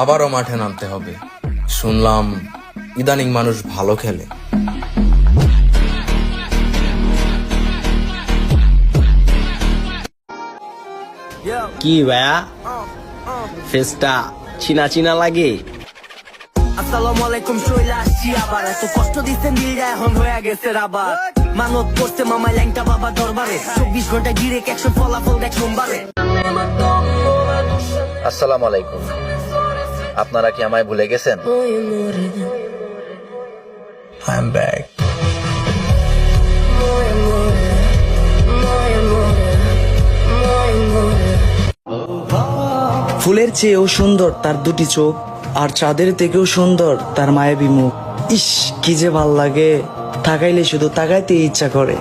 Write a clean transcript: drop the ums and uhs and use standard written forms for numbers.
আবারও মাঠে নামতে হবে। শুনলাম ইদানিং মানুষ ভালো খেলে। কি ভাইয়া, ফেসটা চিনা চিনা লাগে। আসসালামু আলাইকুম, চলে আসছি আবার। এত কষ্ট দিচ্ছেন দিলটা এখন হয়ে গেছে রাবার। মানত করতে মামা ল্যাংটা বাবা দরবারে, 24 ঘন্টা গিরে অ্যাকশন ফলাফল দেখ সোমবারে। আসসালামু আলাইকুম, আপনারা কি আমায় ভুলে গেছেন? I am back. ফুলের চেয়েও সুন্দর তার দুটি চোখ, আর চাঁদের থেকেও সুন্দর তার মায়াবী মুখ। ইস কি যে ভাল লাগে, তাকাইলে শুধু তাকাইতে ইচ্ছা করে।